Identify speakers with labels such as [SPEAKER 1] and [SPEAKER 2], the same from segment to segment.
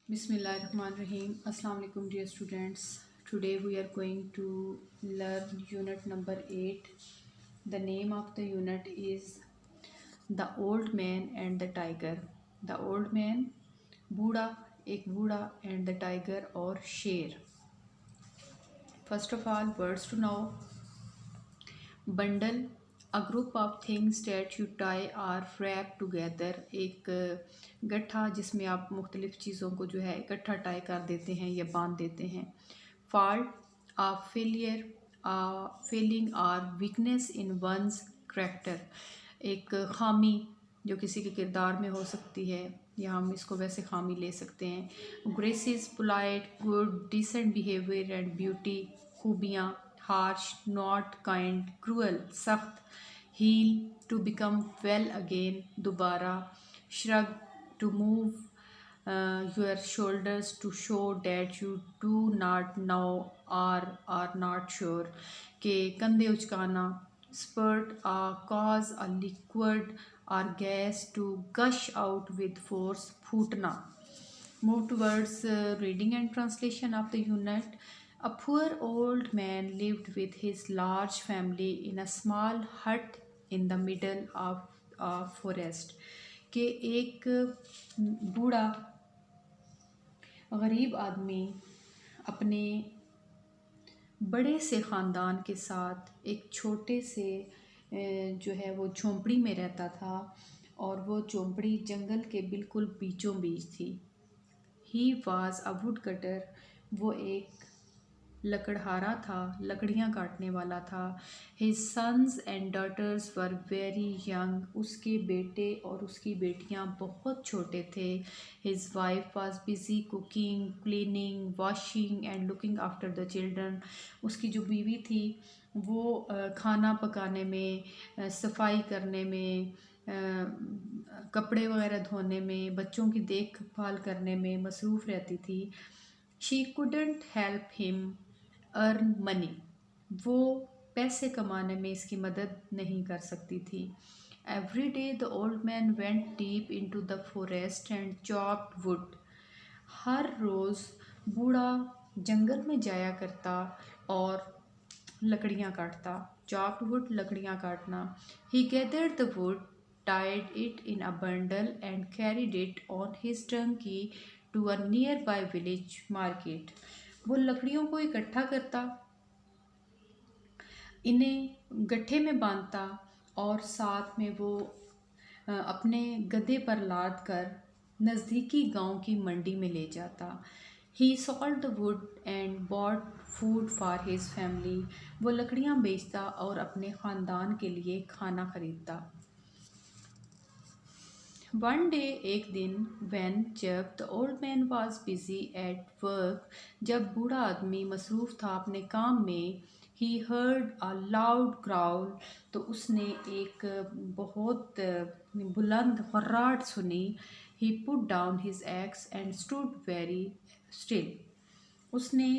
[SPEAKER 1] Bismillahirrahmanirrahim. Assalamu alaikum dear students. Today we are going to learn unit number 8. The name of the unit is The Old Man and the Tiger. The Old Man, बूढ़ा, एक बूढ़ा, and the tiger और शेर. First of all, words to know. Bundle, a group of things that you tie or wrap together, एक गट्ठा जिसमें आप मुख्तलिफ़ चीज़ों को जो है इकट्ठा टाई कर देते हैं या बांध देते हैं. Fault, a failure, a failing or weakness in one's character, एक खामी जो किसी के किरदार में हो सकती है या हम इसको वैसे खामी ले सकते हैं. Grace is polite, good, decent behaviour and beauty, खूबियाँ. हार्श, नॉट काइंड, क्रूअल, सख्त. Heal, to become well again, दोबारा. Shrug, to move your shoulders to show that you do not know or not sure, के कंधे उचकाना. Spurt, a cause a liquid or gas to gush out with force, फूटना. Move towards reading and translation of the unit. A poor old man lived with his large family in a small hut in the middle of a forest. कि एक बूढ़ा गरीब आदमी अपने बड़े से ख़ानदान के साथ एक छोटे से जो है वो झोंपड़ी में रहता था और वो झोंपड़ी जंगल के बिल्कुल बीचों बीच थी. He was a woodcutter, वो एक लकड़हारा था, लकड़ियाँ काटने वाला था. His sons and daughters were very young, उसके बेटे और उसकी बेटियाँ बहुत छोटे थे. His wife was busy cooking, cleaning, washing and looking after the children, उसकी जो बीवी थी वो खाना पकाने में, सफाई करने में, कपड़े वगैरह धोने में, बच्चों की देखभाल करने में मसरूफ़ रहती थी. She couldn't help him earn money, वो पैसे कमाने में इसकी मदद नहीं कर सकती थी. Every day the old man went deep into the forest and chopped wood, हर रोज़ बूढ़ा जंगल में जाया करता और लकड़ियाँ काटता. चॉप्ड वुड, लकड़ियाँ काटना. He gathered the wood, tied it in a bundle and carried it on his donkey to a nearby village market. वो लकड़ियों को इकट्ठा करता, इन्हें गट्ठे में बांधता और साथ में वो अपने गधे पर लाद कर नज़दीकी गांव की मंडी में ले जाता. He sold the wood and bought food for his family. वो लकड़ियाँ बेचता और अपने ख़ानदान के लिए खाना खरीदता. One day, एक दिन, when जब the old man was busy at work, जब बूढ़ा आदमी मसरूफ़ था अपने काम में, he heard a loud growl, तो उसने एक बहुत बुलंद खर्राट सुनी. He put down his axe and stood very still. उसने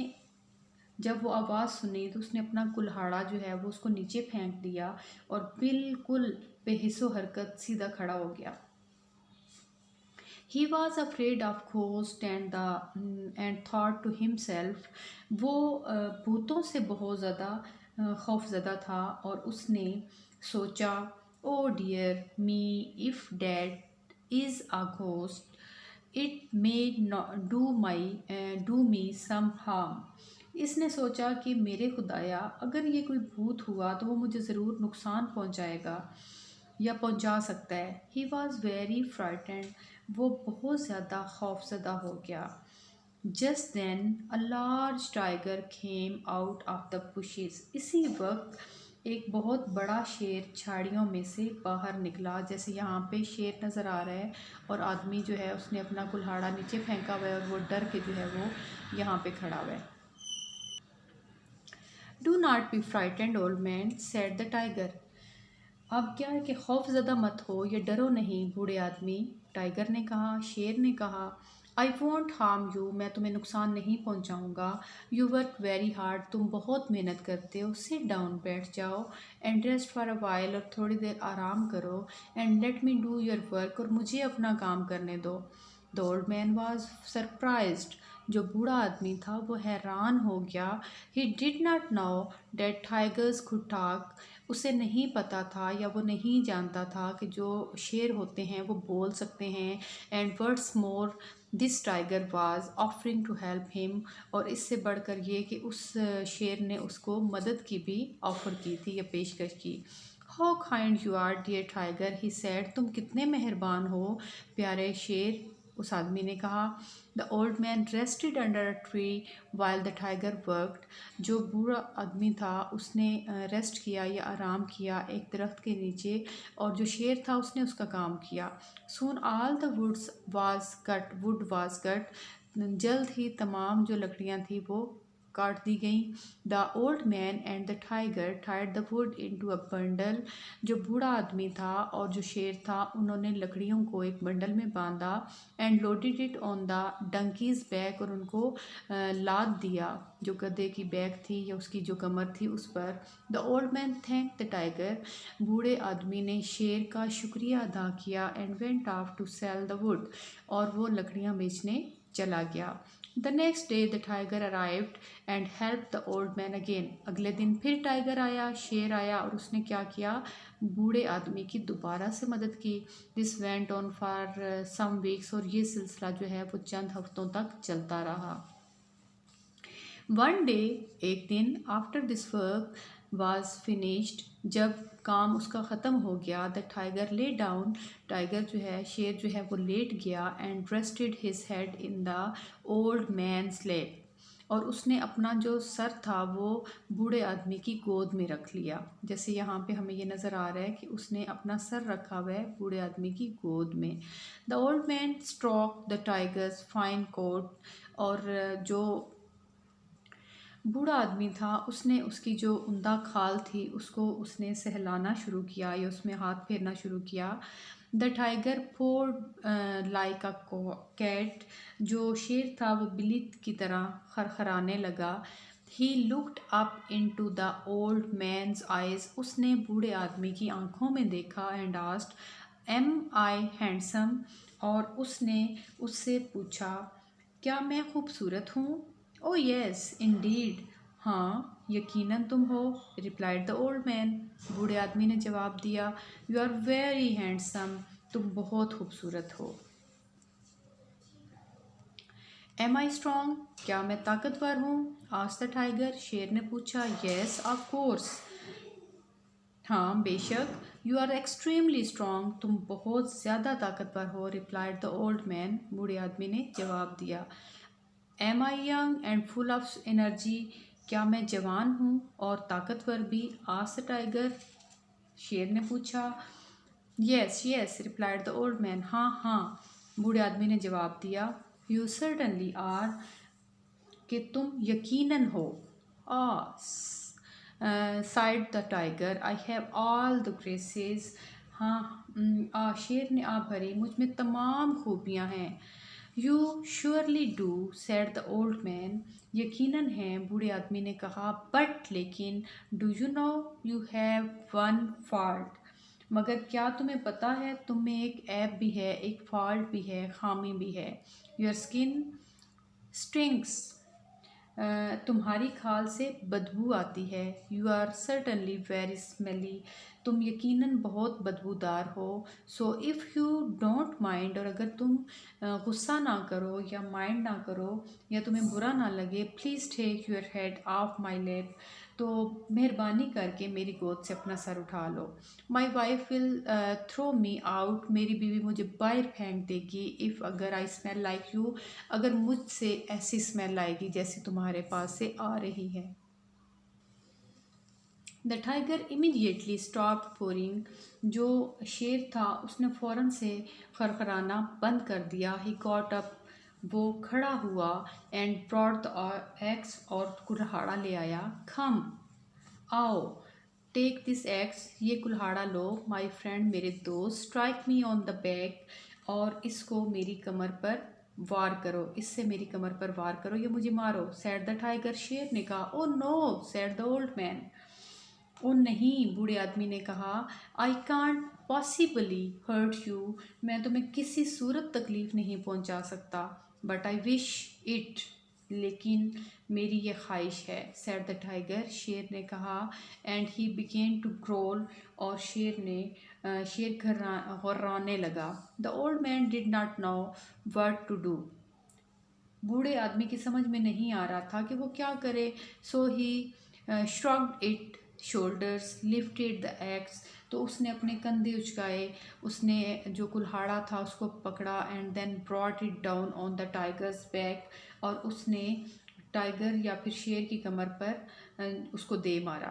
[SPEAKER 1] जब वो आवाज़ सुनी तो उसने अपना कुल्हाड़ा जो है वो उसको नीचे फेंक दिया और बिल्कुल बेहिस्सो हरकत सीधा खड़ा हो गया. He was afraid of ghosts and thought to himself, वो भूतों से बहुत ज़्यादा खौफज़दा था और उसने सोचा, oh dear me, if that is a ghost, it may not do me some harm. इसने सोचा कि मेरे खुदाया, अगर ये कोई भूत हुआ तो वो मुझे ज़रूर नुकसान पहुंचाएगा या पहुंचा सकता है. ही वॉज़ वेरी फ्राइटेंड, वो बहुत ज़्यादा खौफज़दा हो गया. Just then a large tiger came out of the bushes, इसी वक्त एक बहुत बड़ा शेर झाड़ियों में से बाहर निकला. जैसे यहाँ पे शेर नज़र आ रहा है और आदमी जो है उसने अपना कुल्हाड़ा नीचे फेंका हुआ है और वो डर के जो है वो यहाँ पे खड़ा हुआ है. Do not be frightened old man, said the tiger. अब क्या है कि खौफ ज़्यादा मत हो, ये डरो नहीं बूढ़े आदमी, टाइगर ने कहा, शेर ने कहा. आई वॉन्ट हार्म यू, मैं तुम्हें नुकसान नहीं पहुंचाऊंगा. यू वर्क वेरी हार्ड, तुम बहुत मेहनत करते हो. सिट डाउन, बैठ जाओ. And rest for a while, और थोड़ी देर आराम करो. And let me do your work, और मुझे अपना काम करने दो. The old man was surprised. जो बूढ़ा आदमी था वो हैरान हो गया। He did not know that tigers could talk. उसे नहीं पता था या वो नहीं जानता था कि जो शेर होते हैं वो बोल सकते हैं। And words more this tiger was offering to help him. और इससे बढ़कर ये कि उस शेर ने उसको मदद की भी ऑफ़र की थी या पेशकश की। How kind you are dear tiger he said. तुम कितने मेहरबान हो प्यारे शेर, उस आदमी ने कहा। The old man rested under a tree while the tiger worked. जो बूढ़ा आदमी था उसने रेस्ट किया या आराम किया एक दरख्त के नीचे, और जो शेर था उसने उसका काम किया। सून all the wood was cut. जल्द ही तमाम जो लकड़ियाँ थी वो काट दी गई। The old man and the tiger tied the wood into a bundle. जो बूढ़ा आदमी था और जो शेर था उन्होंने लकड़ियों को एक बंडल में बांधा। And loaded it on the donkeys back. और उनको लाद दिया जो गधे की बैक थी या उसकी जो कमर थी उस पर। The old man thank the tiger. बूढ़े आदमी ने शेर का शुक्रिया अदा किया। And went off to sell the wood. और वो लकड़ियाँ बेचने चला गया। The next day the tiger arrived and help the old man again. अगले दिन फिर टाइगर आया, शेर आया, और उसने क्या किया, बूढ़े आदमी की दोबारा से मदद की। This went on for some weeks. और ये सिलसिला जो है वो चंद हफ्तों तक चलता रहा। वन डे, एक दिन, after this work was finished, जब काम उसका ख़त्म हो गया, the tiger lay down. Tiger जो है, शेर जो है वो लेट गया। And rested his head in the old man's lap. और उसने अपना जो सर था वो बूढ़े आदमी की गोद में रख लिया। जैसे यहाँ पे हमें ये नज़र आ रहा है कि उसने अपना सर रखा हुआ है बूढ़े आदमी की गोद में। The old man stroke the tiger's fine coat. और जो बूढ़ा आदमी था उसने उसकी जो उम्दा खाल थी उसको उसने सहलाना शुरू किया या उसमें हाथ फेरना शुरू किया। The tiger purred like a cat. जो शेर था वो बिल्ली की तरह खरखराने लगा। He looked up into the old man's eyes. उसने बूढ़े आदमी की आंखों में देखा। And asked, am I handsome. और उसने उससे पूछा, क्या मैं खूबसूरत हूँ? Oh yes indeed. हाँ यकीनन तुम हो, रिप्लाइड द ओल्ड मैन। बूढ़े आदमी ने जवाब दिया, यू आर वेरी हैंडसम। तुम बहुत खूबसूरत हो। Am I strong. क्या मैं ताकतवर हूँ? Asked the tiger. शेर ने पूछा, यस ऑफ कोर्स। हाँ बेशक। You are extremely strong. तुम बहुत ज़्यादा ताकतवर हो, रिप्लाइड द ओल्ड मैन। बूढ़े आदमी ने जवाब दिया। Am I young and full of energy. क्या मैं जवान हूँ और ताकतवर भी? Asked tiger. शेर ने पूछा। Yes yes, replied the old man. हाँ हाँ, बूढ़े आदमी ने जवाब दिया। You certainly are. कि तुम यकीनन हो। Ah sighed the tiger, I have all the graces. हाँ शेर ने आ भरी, मुझ में तमाम खूबियाँ हैं। You surely do, said the old man. यकीनन है, बूढ़े आदमी ने कहा। बट लेकिन, do you know you have one fault. मगर क्या तुम्हें पता है तुम में एक ऐब भी है, एक फॉल्ट भी है, खामी भी है। Your skin stinks. तुम्हारी खाल से बदबू आती है। You are certainly very smelly. तुम यकीनन बहुत बदबूदार हो। So if you don't mind. और अगर तुम गुस्सा ना करो या माइंड ना करो या तुम्हें बुरा ना लगे, please take your head off my lap. तो मेहरबानी करके मेरी गोद से अपना सर उठा लो। My wife will throw me out. मेरी बीवी मुझे बाहर फेंक देगी। इफ़ अगर आई स्मेल लाइक यू। अगर मुझसे ऐसी स्मेल आएगी जैसी तुम्हारे पास से आ रही है। The tiger immediately stop pouring. जो शेर था उसने फ़ौरन से खरखराना बंद कर दिया। He got up. वो खड़ा हुआ। And brought the x. और कुल्हाड़ा ले आया। खम आओ, टेक दिस एक्स। ये कुल्हाड़ा लो माई फ्रेंड, मेरे दोस्त। Strike me on the back. और इसको मेरी कमर पर वार करो, इससे मेरी कमर पर वार करो या मुझे मारो। Said the tiger. शेर ने कहा। Oh no, said the old man. ओ नहीं, बूढ़े आदमी ने कहा। I can't possibly hurt you, मैं तुम्हें किसी सूरत तकलीफ़ नहीं पहुंचा सकता, बट आई विश इट, लेकिन मेरी ये ख्वाहिश है, सेड द टाइगर, शेर ने कहा, and he began to growl, और शेर घर्राने लगा। The old man did not know what to do, बूढ़े आदमी की समझ में नहीं आ रहा था कि वो क्या करे। So he shrugged it shoulders, lifted the axe, तो उसने अपने कंधे उचकाए, उसने जो कुल्हाड़ा था उसको पकड़ा, and then brought it down on the tiger's back, और उसने टाइगर या फिर शेर की कमर पर उसको दे मारा।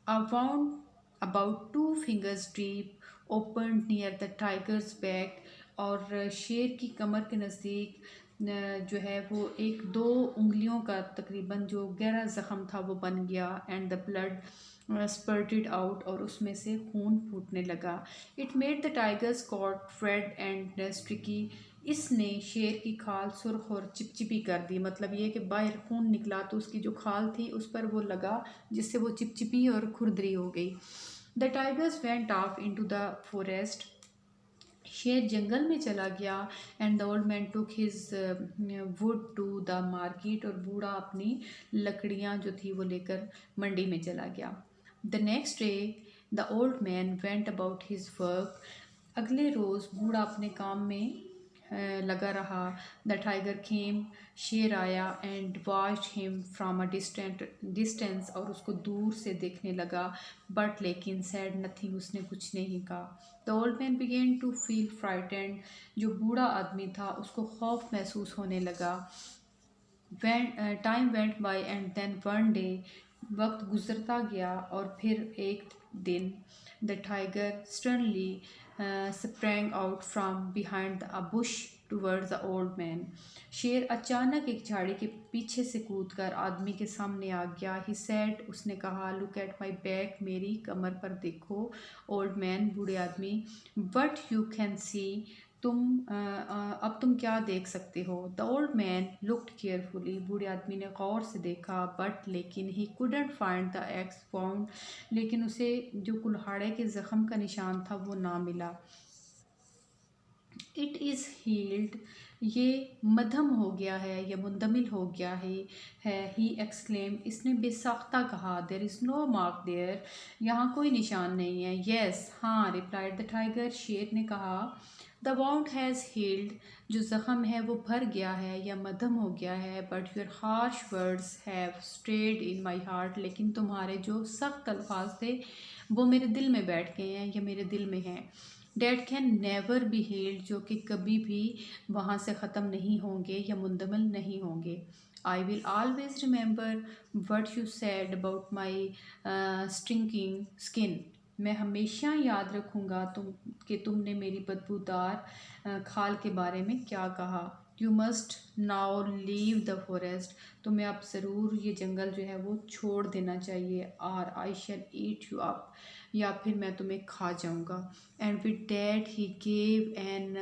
[SPEAKER 1] A wound about 2 fingers deep open near the tiger's back, और शेर की कमर के नज़दीक जो है वो 1-2 उंगलियों का तकरीबन जो गहरा ज़ख़म था वो बन गया, and the blood spurted out, और उसमें से खून फूटने लगा। It made the tiger's coat red and streaky, इसने शेर की खाल सुर्ख और चिपचिपी कर दी, मतलब ये कि बाहर खून निकला तो उसकी जो खाल थी उस पर वो लगा, जिससे वो चिपचिपी और खुरदरी हो गई। The tiger's went off into the forest, शेर जंगल में चला गया, and the old man took his wood to the market, और बूढ़ा अपनी लकड़ियाँ जो थी वो लेकर मंडी में चला गया। The next day the old man went about his work, अगले रोज़ बूढ़ा अपने काम में लगा रहा। द टाइगर केम, शेर आया, and watched him from a distance, और उसको दूर से देखने लगा, बट लेकिन सैड नथिंग, उसने कुछ नहीं कहा। The old man began to feel frightened, जो बूढ़ा आदमी था उसको खौफ महसूस होने लगा। Time went by, and then one day, वक्त गुजरता गया और फिर एक दिन, the tiger sternly sprang out from behind a bush towards the old man, शेर अचानक एक झाड़ी के पीछे से कूदकर आदमी के सामने आ गया। ही सेड, उसने कहा, लुक एट माई बैक, मेरी कमर पर देखो। ओल्ड मैन, बूढ़े आदमी, वट यू कैन सी, अब तुम क्या देख सकते हो। The old man looked carefully, बूढ़े आदमी ने गौर से देखा, बट लेकिन he couldn't find the x found, लेकिन उसे जो कुल्हाड़े के ज़ख़म का निशान था वो ना मिला। इट इज़ हील्ड, ये मध्यम हो गया है या मुंदमिल हो गया है। ही एक्सक्लेम, इसने बेसाख्ता कहा। There is no mark there, यहाँ कोई निशान नहीं है। येस, हाँ, रिप्लाइड द टाइगर, शेर ने कहा। द वाउंड हैज़ हील्ड, जो ज़ख़म है वो भर गया है या मध्यम हो गया है, but your harsh words have strayed in my heart, लेकिन तुम्हारे जो सख्त अल्फाज थे वो मेरे दिल में बैठ गए हैं या मेरे दिल में हैं। Date can never be healed, जो कि कभी भी वहाँ से ख़त्म नहीं होंगे या मुंदमिल नहीं होंगे। I will always remember what you sad about my stinking skin, मैं हमेशा याद रखूँगा तुमने मेरी बदबूदार खाल के बारे में क्या कहा। You must now leave the forest, तुम्हें अब ज़रूर ये जंगल जो है वो छोड़ देना चाहिए, और आई शैल ईट यू अप, या फिर मैं तुम्हें खा जाऊंगा। And with that he gave an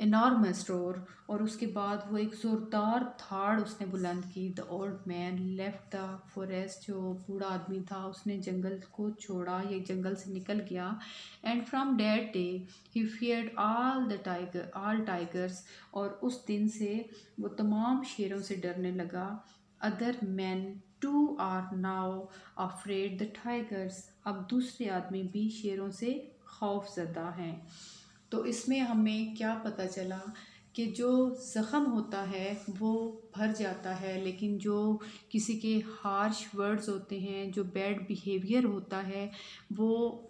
[SPEAKER 1] enormous roar, और उसके बाद वो एक ज़ोरदार थाड़ उसने बुलंद की। The old man left the forest, जो बूढ़ा आदमी था उसने जंगल को छोड़ा, ये जंगल से निकल गया। And from that day he feared all tigers, और उस दिन से वो तमाम शेरों से डरने लगा। Other man too are now afraid the tiger's, अब दूसरे आदमी भी शेरों से खौफ ज़दा हैं। तो इसमें हमें क्या पता चला कि जो ज़ख़म होता है वो भर जाता है, लेकिन जो किसी के हार्श वर्ड्स होते हैं, जो बैड बिहेवियर होता है, वो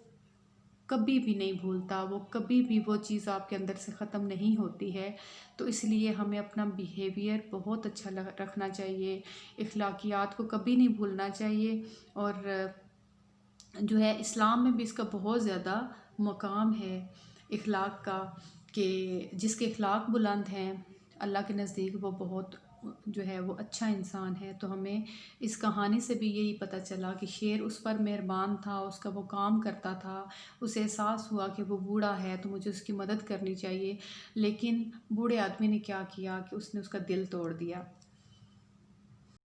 [SPEAKER 1] कभी भी नहीं भूलता, वो कभी भी वो चीज़ आपके अंदर से ख़त्म नहीं होती है। तो इसलिए हमें अपना बिहेवियर बहुत अच्छा रखना चाहिए, इखलाकियात को कभी नहीं भूलना चाहिए। और जो है इस्लाम में भी इसका बहुत ज़्यादा मकाम है इखलाक का, कि जिसके इखलाक बुलंद हैं अल्लाह के नज़दीक वो बहुत जो है वो अच्छा इंसान है। तो हमें इस कहानी से भी यही पता चला कि शेर उस पर मेहरबान था, उसका वो काम करता था, उसे एहसास हुआ कि वो बूढ़ा है तो मुझे उसकी मदद करनी चाहिए, लेकिन बूढ़े आदमी ने क्या किया कि उसने उसका दिल तोड़ दिया।